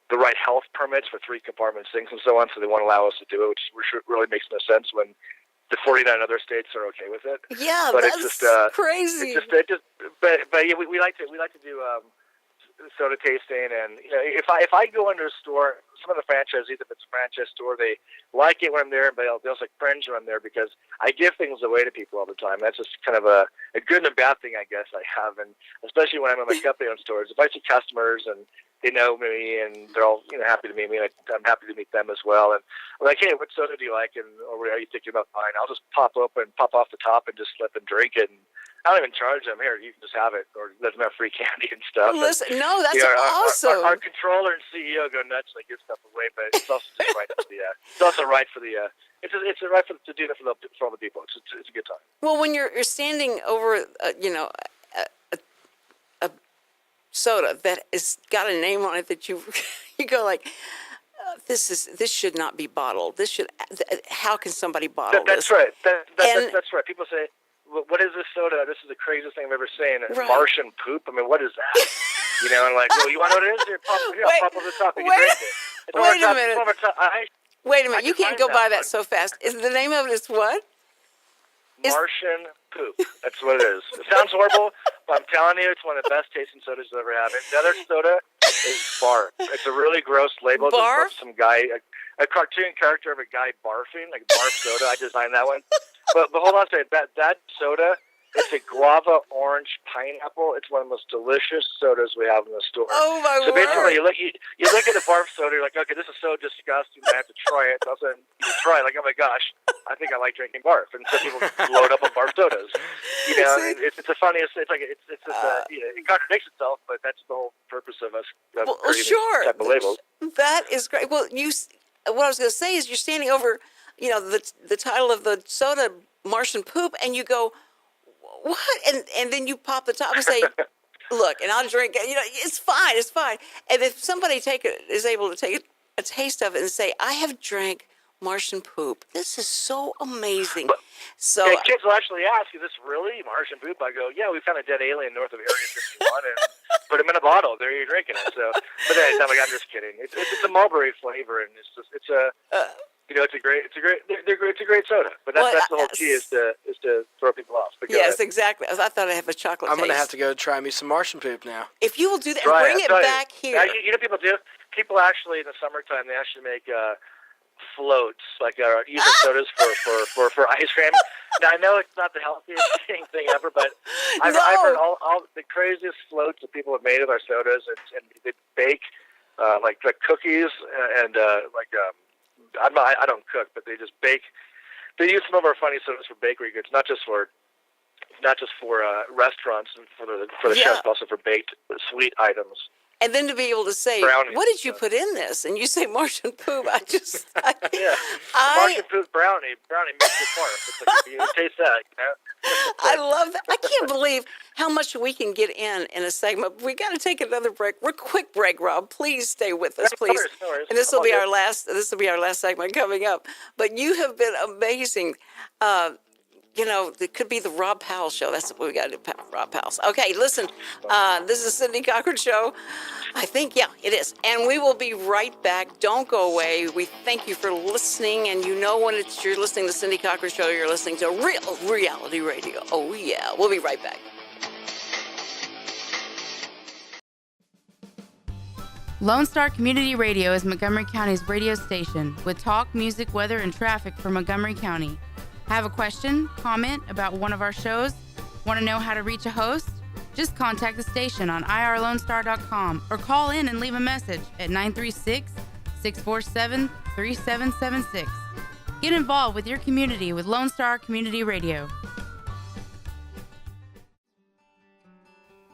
the right health permits for 3-compartment sinks and so on, so they won't allow us to do it, which really makes no sense when the 49 other states are okay with it. Yeah, but that's it's just crazy. But yeah, we like to do soda tasting, and if I go into a store, some of the franchisees, if it's a franchise store, they like it when I'm there, but they also cringe when I'm there because I give things away to people all the time. That's just kind of a good and a bad thing, I guess I have, and especially when I'm in my company-owned stores. If I see customers and they know me and they're all happy to meet me, and I'm happy to meet them as well. And I'm like, hey, what soda do you like? Or are you thinking about buying? I'll just pop off the top and just let them drink it. And I don't even charge them. Here, you can just have it, or let them have free candy and stuff. Listen, no, that's awesome. Our controller and CEO go nuts and they give stuff away, but it's also just right for the. It's also right for the. It's a right to do that for all the people. It's a good time. Well, when you're standing over, a soda that has got a name on it that you go like, this should not be bottled. How can somebody bottle this? That's right. That's right. People say, what is this soda? This is the craziest thing I've ever seen. Right. Martian Poop? I mean, what is that? And like, well, you want to know what it is? Here, I'll pop over the top and you drink it. Wait a minute. Wait a minute. You can't go by that so fast. The name of it is what? Martian Poop. That's what it is. It sounds horrible, but I'm telling you, it's one of the best tasting sodas I've ever had. The other soda is Barf. It's a really gross label. Barf? Some guy, a cartoon character of a guy barfing, like Barf soda. I designed that one. But hold on a second. That soda, it's a guava, orange, pineapple. It's one of the most delicious sodas we have in the store. Oh my So basically, word. you look at the Barf soda, you're like, okay, this is so disgusting. I have to try it. So all of a sudden, you try it, like, oh my gosh, I think I like drinking Barf. And so people load up on Barf sodas. It's the funniest. It's like it contradicts itself, but that's the whole purpose of us creating sure. these type of labels. That is great. Well, what I was going to say is you're standing over, the title of the soda, Martian Poop, and you go, what? And then you pop the top and say, look, and I'll drink it. It's fine. And if somebody is able to take a taste of it and say, I have drank Martian Poop. This is so amazing. So kids will actually ask, is this really Martian Poop? I go, yeah, we found a dead alien north of Area 51 and put him in a bottle. There you're drinking it. So, but then I'm just kidding. It's a mulberry flavor, and it's a great soda. But that's the whole key is to throw people off. Yes, exactly. I thought I'd have a chocolate I'm taste. going to have to go try me some Martian Poop now. If you will do that and bring it back here. People do. People actually in the summertime, they actually make floats, like using sodas for ice cream. Now I know it's not the healthiest thing ever, but I've heard all the craziest floats that people have made of our sodas, and they bake like cookies and I don't cook, but they just bake they use some of our funny sodas for bakery goods, not just for restaurants and for the chefs, but also for baked sweet items. And then to be able to say, Brownies. what did you put in this? And you say Martian Poop. Yeah, Martian Poop brownie makes it barf. It's like you taste that. You know? I love that. I can't believe how much we can get in a segment. We got to take another break. We're quick break, Rob. Please stay with us, please. No worries. And this will be our last. This will be our last segment coming up. But you have been amazing. It could be the Rob Powells show. That's what we got to do, Rob Powells. Okay, listen, this is the Cindy Cochran Show. I think, yeah, it is. And we will be right back. Don't go away. We thank you for listening. And you know when you're listening to the Cindy Cochran Show, you're listening to real reality radio. Oh, yeah. We'll be right back. Lone Star Community Radio is Montgomery County's radio station with talk, music, weather, and traffic for Montgomery County. Have a question, comment about one of our shows? Want to know how to reach a host? Just contact the station on irlonestar.com or call in and leave a message at 936-647-3776. Get involved with your community with Lone Star Community Radio.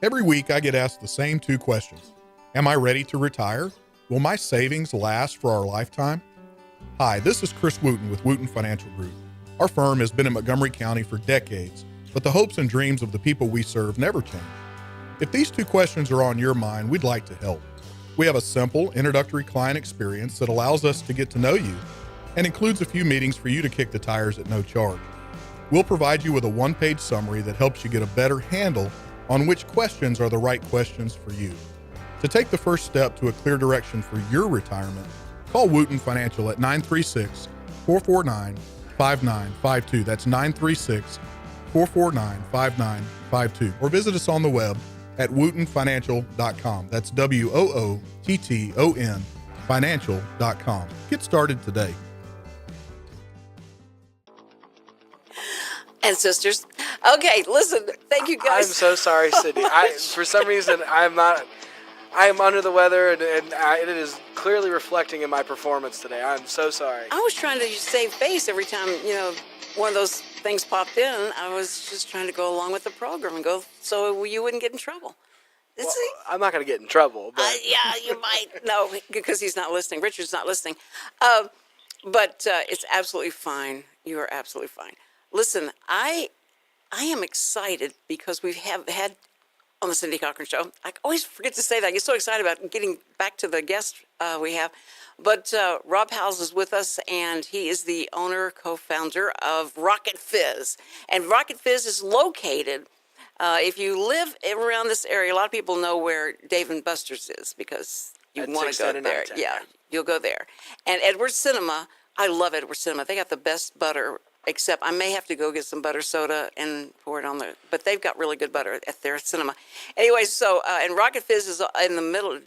Every week I get asked the same two questions. Am I ready to retire? Will my savings last for our lifetime? Hi, this is Chris Wooten with Wooten Financial Group. Our firm has been in Montgomery County for decades, but the hopes and dreams of the people we serve never change. If these two questions are on your mind, we'd like to help. We have a simple, introductory client experience that allows us to get to know you and includes a few meetings for you to kick the tires at no charge. We'll provide you with a one-page summary that helps you get a better handle on which questions are the right questions for you. To take the first step to a clear direction for your retirement, call Wooten Financial at 936-449-5952. That's 936-449-5952. Or visit us on the web at wootenfinancial.com. That's WOOTTON financial.com. Get started today. And sisters. Okay, listen, thank you guys. I'm so sorry, Cindy. For some reason, I am under the weather, and it is clearly reflecting in my performance today. I'm so sorry. I was trying to save face every time, one of those things popped in. I was just trying to go along with the program and go so you wouldn't get in trouble. Well, I'm not going to get in trouble. But. Yeah, you might. No, because he's not listening. Richard's not listening. But it's absolutely fine. You are absolutely fine. Listen, I am excited because we have had on the Cindy Cochran Show. I always forget to say that. I get so excited about getting back to the guest we have. But Rob Powells is with us, and he is the owner, co-founder of Rocket Fizz. And Rocket Fizz is located, if you live around this area, a lot of people know where Dave & Buster's is because you want to go there. Yeah, you'll go there. And Edwards Cinema, I love Edwards Cinema. They got the best butter. Except I may have to go get some butter soda and pour it on there. But they've got really good butter at their cinema. Anyway, so, and Rocket Fizz is in the middle,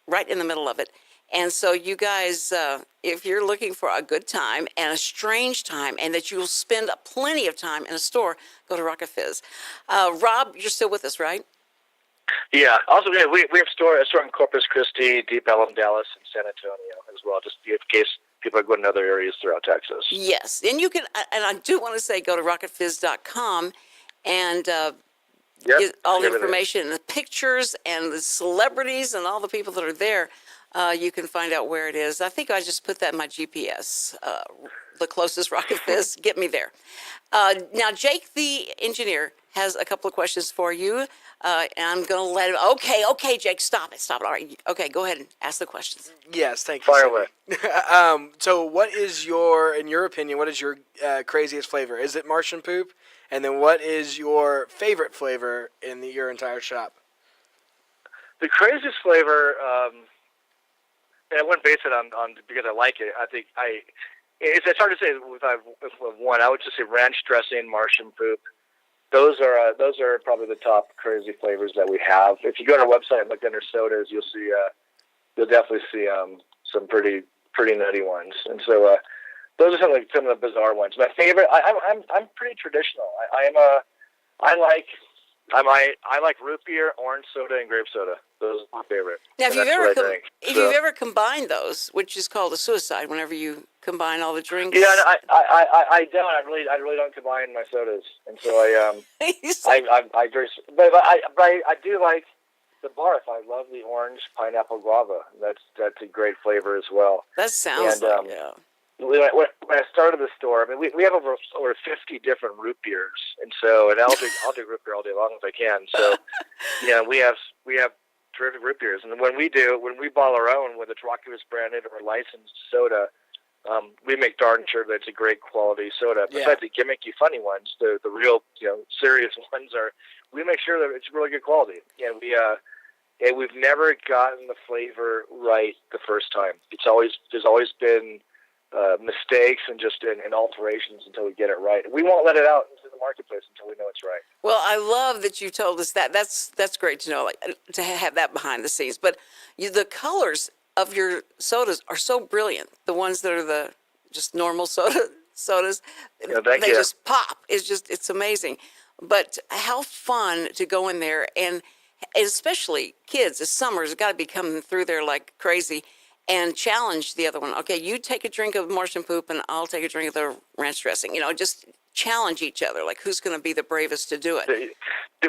right in the middle of it. And so you guys, if you're looking for a good time and a strange time and that you'll spend plenty of time in a store, go to Rocket Fizz. Rob, you're still with us, right? Yeah. Also, yeah, we have a store in Corpus Christi, Deep Ellum, Dallas, and San Antonio as well, just in case people are going to other areas throughout Texas. Yes. And you can, and I do want to say, go to rocketfizz.com and get all the information and the pictures and the celebrities and all the people that are there. You can find out where it is. I think I just put that in my GPS. The closest Rocket Fizz, get me there. Now, Jake, the engineer, has a couple of questions for you. And I'm going to let him. Okay, Jake, stop it. All right. Okay, go ahead and ask the questions. Yes, thank you. Fire away. So what is in your opinion, what is your craziest flavor? Is it Martian Poop? And then what is your favorite flavor in your entire shop? The craziest flavor, and I wouldn't base it on because I like it. I think it's hard to say with one. I would just say ranch dressing, Martian Poop. Those are probably the top crazy flavors that we have. If you go to our website and look under sodas, you'll definitely see some pretty nutty ones. And so those are some of the bizarre ones. My favorite, I'm pretty traditional. I like I like root beer, orange soda, and grape soda. Those are my favorite. Now, if And you've ever combined those, which is called a suicide, whenever you combine all the drinks. Yeah, no, I don't. I really don't combine my sodas, and so I drink. But I do like the barf. I love the orange pineapple guava. That's a great flavor as well. That sounds yeah. When I started the store, I mean, we have over 50 different root beers, and I'll do root beer all day long if I can. So, yeah, we have terrific root beers, and when we bottle our own, whether it's Rocky was branded or licensed soda, we make darn sure that it's a great quality soda. Besides the gimmicky, funny ones, the real serious ones we make sure that it's really good quality, and we've never gotten the flavor right the first time. There's always been mistakes and alterations until we get it right. We won't let it out into the marketplace until we know it's right. Well, I love that you told us that. That's great to know, like to have that behind the scenes. But the colors of your sodas are so brilliant. The ones that are the just normal sodas, they just pop. It's amazing. But how fun to go in there, and especially kids. This summer has got to be coming through there like crazy. And challenge the other one. Okay, you take a drink of Martian Poop, and I'll take a drink of the ranch dressing. Just challenge each other. Like, who's going to be the bravest to do it?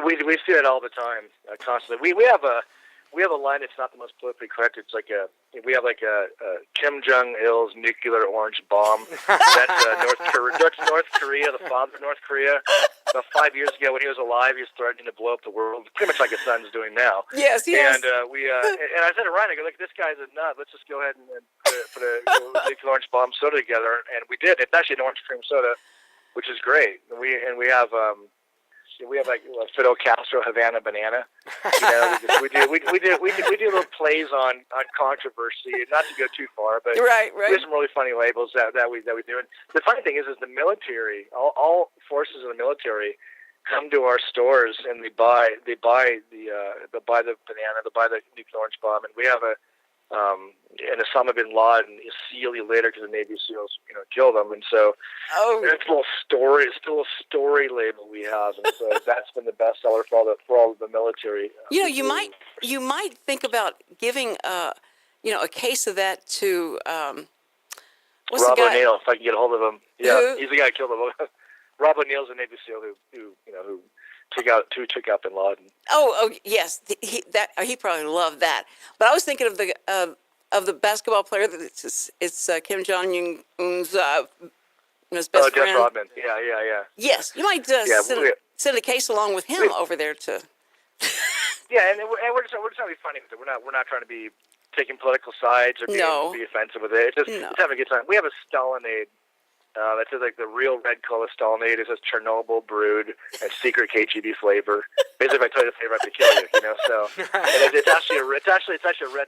We see it all the time, constantly. We have a line that's not the most politically correct. It's like we have like a Kim Jong Il's nuclear orange bomb. That's North Korea, the father of North Korea. About 5 years ago, when he was alive, he was threatening to blow up the world, pretty much like his son's doing now. Yes, he is. And and I said to Ryan, I go, look, this guy's a nut. Let's just go ahead and put a nuclear orange bomb soda together, and we did. It's actually an orange cream soda, which is great. And we have like Fidel Castro Havana banana. We do little plays on controversy, not to go too far, but there's some really funny labels that we do. And the funny thing is the military, all forces of the military, come to our stores and they buy the banana, they buy the nuclear orange bomb, and we have and Osama bin Laden is SEAL later because the Navy SEALs, killed him, and so it's a little story. It's still a story label we have, and so that's been the best seller for all the military. You might think about giving a case of that to what's Rob the guy? O'Neill, if I can get a hold of him. Yeah, Who? He's the guy who killed him. Rob O'Neill's a Navy SEAL who took out bin Laden. Oh yes, he probably loved that. But I was thinking of the basketball player that it's Kim Jong Un's his best friend. Jeff Rodman. Yeah. Yes, you might send a case along with him over there to. Yeah, and we're just trying to be funny with it. We're not trying to be taking political sides or be offensive with it. It's having a good time. We have a Stalinade. That says like the real red color Stalinade. It says Chernobyl brewed and secret KGB flavor. Basically, if I tell you the flavor, I have to kill you. So and it's actually a red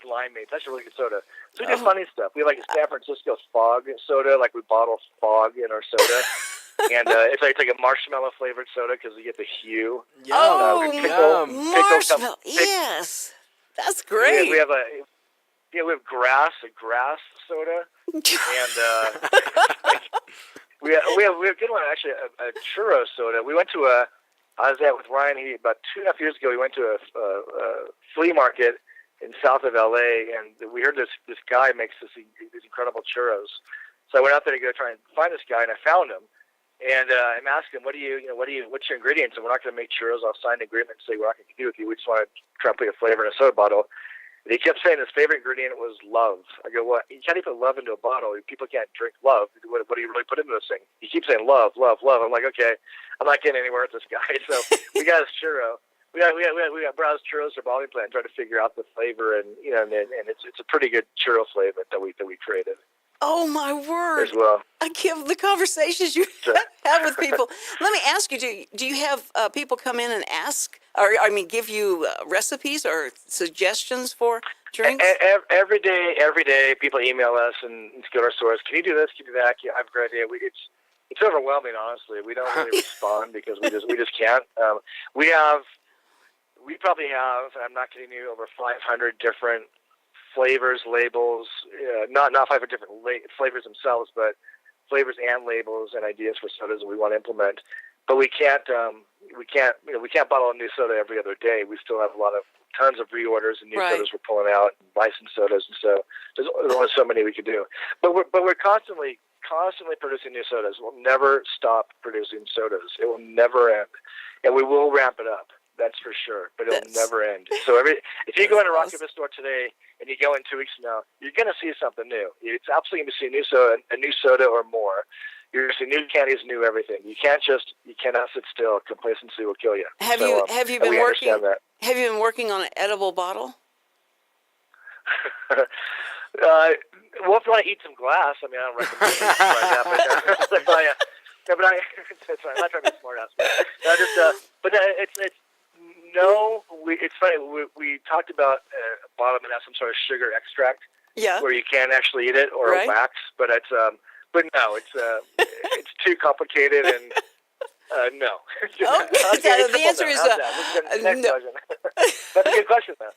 limeade. It's actually a really good soda. So we do funny stuff. We have like a San Francisco fog soda. Like we bottle fog in our soda. And it's like a marshmallow flavored soda because you get the hue. Marshmallow. Yes, that's great. We have a grass soda, and we have a good one actually, a churro soda. We went to I was with Ryan about 2.5 years ago. We went to a flea market in south of LA, and we heard this guy makes these incredible churros. So I went out there to go try and find this guy, and I found him. And I'm asking him, what's your ingredients? And we're not going to make churros. I'll sign an agreement and say we're not going to compete with you. We just want to try and put a flavor in a soda bottle. And he kept saying his favorite ingredient was love. I go, well, you can't even put love into a bottle. People can't drink love. What do you really put into this thing? He keeps saying love, love, love. I'm like, okay, I'm not getting anywhere with this guy. So we got his churro. We got browsed churros or bottling plant, trying to figure out the flavor, and it's a pretty good churro flavor that we created. Oh my word! As well. I give the conversations you have with people. Let me ask you: do you have people come in and ask, or give you recipes or suggestions for drinks? Every day, people email us and go to our stores. Can you do this? Can you do that? I have a great idea. It's overwhelming, honestly. We don't really respond because we just can't. We probably have. I'm not kidding you. Over 500 different flavors, labels, not 500 different flavors themselves, but flavors and labels and ideas for sodas that we want to implement. But we can't we can't bottle a new soda every other day. We still have tons of reorders and new sodas we're pulling out, and licensed sodas, and so there's only so many we could do. But we're constantly producing new sodas. We'll never stop producing sodas. It will never end, and we will ramp it up. That's for sure, but it'll never end. So if you go into a Rocket Fizz store today and you go in 2 weeks from now, you're going to see something new. It's absolutely going to see a new soda or more. You're going to see new candies, new everything. You cannot sit still. Complacency will kill you. Have you been working on an edible bottle? Well, if you want to eat some glass, I mean, I don't recommend it right now. But I'm not trying to be smart ass. It's funny. We talked about a bottle that has some sort of sugar extract, where you can actually eat it, or a wax. But it's too complicated, and no. The answer is no. That's a good question, though.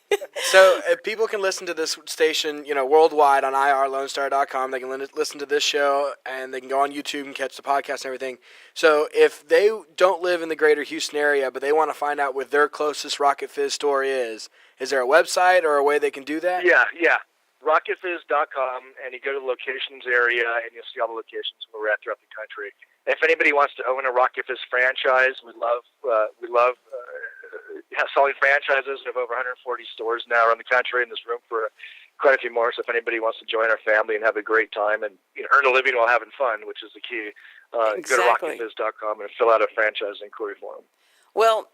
So if people can listen to this station, worldwide on irlonestar.com, they can listen to this show, and they can go on YouTube and catch the podcast and everything. So if they don't live in the greater Houston area, but they want to find out where their closest Rocket Fizz store is there a website or a way they can do that? Yeah. RocketFizz.com, and you go to the locations area, and you'll see all the locations where we're at throughout the country. And if anybody wants to own a Rocket Fizz franchise, we love selling franchises. We have over 140 stores now around the country, and there's room for quite a few more. So if anybody wants to join our family and have a great time and earn a living while having fun, which is the key, go to RocketFizz.com and fill out a franchise inquiry form. Well,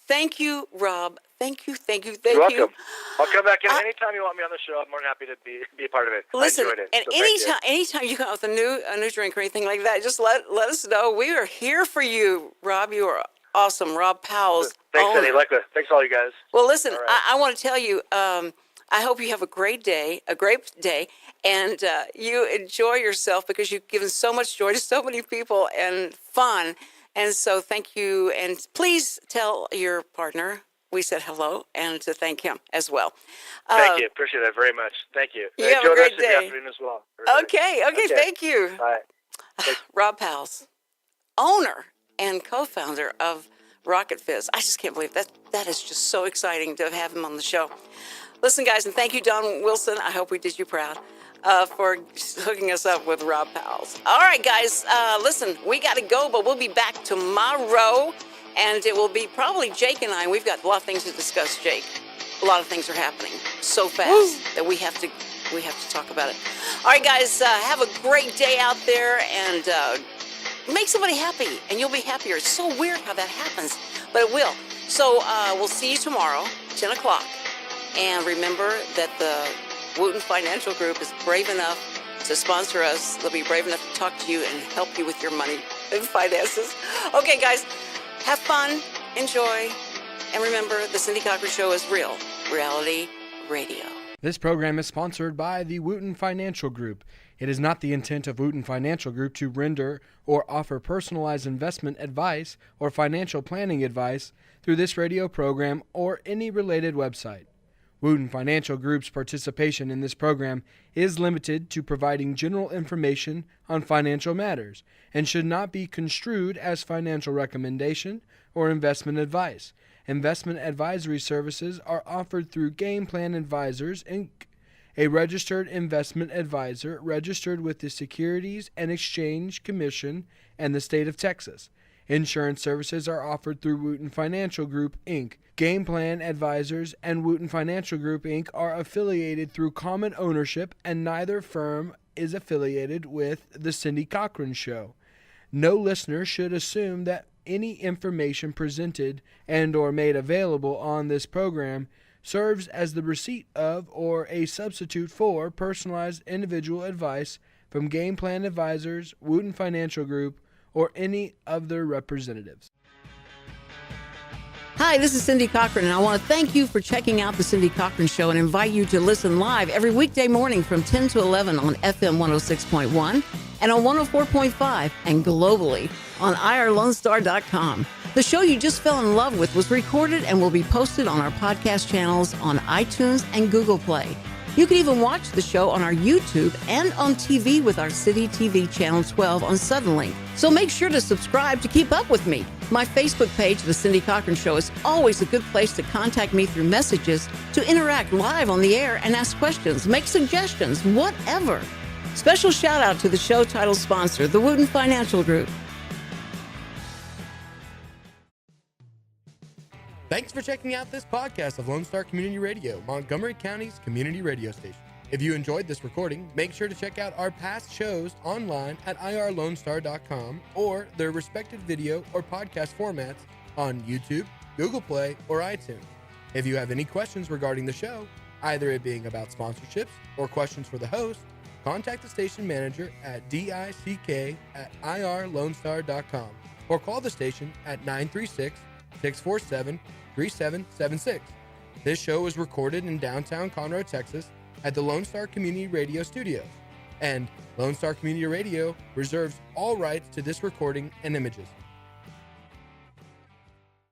thank you, Rob. Thank you. You're welcome. I'll come back in anytime you want me on the show. I'm more than happy to be a part of it. Listen, I enjoyed it. And So anytime you come out with a new drink or anything like that, just let us know. We are here for you, Rob. You are awesome. Rob Powells. Thanks, Eddie. Likewise. Thanks, all you guys. Well, listen, right. I want to tell you, I hope you have a great day, and you enjoy yourself, because you've given so much joy to so many people and fun. And so thank you. And please tell your partner we said hello, and to thank him as well. Thank you. Appreciate that very much. Thank you. You have a great day. Enjoy the afternoon as well. Okay. Thank you. Bye. Rob Powells, owner and co-founder of Rocket Fizz. I just can't believe that is just so exciting to have him on the show. Listen, guys, and thank you, Don Wilson. I hope we did you proud for hooking us up with Rob Powells. All right, guys, listen, we got to go, but we'll be back tomorrow, and it will be probably Jake and I. We've got a lot of things to discuss, Jake. A lot of things are happening so fast that we have to talk about it. All right, guys, have a great day out there, and make somebody happy, and you'll be happier. It's so weird how that happens, but it will. So we'll see you tomorrow, 10 o'clock. And remember that the Wooten Financial Group is brave enough to sponsor us. They'll be brave enough to talk to you and help you with your money and finances. Okay, guys, have fun, enjoy, and remember, the Cindy Cochran Show is real. Reality radio. This program is sponsored by the Wooten Financial Group. It is not the intent of Wooten Financial Group to render or offer personalized investment advice or financial planning advice through this radio program or any related website. Wooten Financial Group's participation in this program is limited to providing general information on financial matters and should not be construed as financial recommendation or investment advice. Investment advisory services are offered through Game Plan Advisors, Inc., a registered investment advisor registered with the Securities and Exchange Commission and the state of Texas. Insurance services are offered through Wooten Financial Group, Inc. Game Plan Advisors and Wooten Financial Group, Inc. are affiliated through common ownership, and neither firm is affiliated with The Cindy Cochran Show. No listener should assume that any information presented and or made available on this program serves as the receipt of or a substitute for personalized individual advice from Game Plan Advisors, Wooten Financial Group, or any of their representatives. Hi, this is Cindy Cochran, and I want to thank you for checking out The Cindy Cochran Show and invite you to listen live every weekday morning from 10 to 11 on FM 106.1 and on 104.5 and globally on irlonestar.com. The show you just fell in love with was recorded and will be posted on our podcast channels on iTunes and Google Play. You can even watch the show on our YouTube and on TV with our City TV Channel 12 on Suddenlink. So make sure to subscribe to keep up with me. My Facebook page, The Cindy Cochran Show, is always a good place to contact me through messages, to interact live on the air and ask questions, make suggestions, whatever. Special shout out to the show title sponsor, the Wooten Financial Group. Thanks for checking out this podcast of Lone Star Community Radio, Montgomery County's community radio station. If you enjoyed this recording, make sure to check out our past shows online at irlonestar.com or their respective video or podcast formats on YouTube, Google Play, or iTunes. If you have any questions regarding the show, either it being about sponsorships or questions for the host, contact the station manager at dick@irlonestar.com or call the station at 936-647-3776. This show was recorded in downtown Conroe, Texas at the Lone Star Community Radio Studios, and Lone Star Community Radio reserves all rights to this recording and images.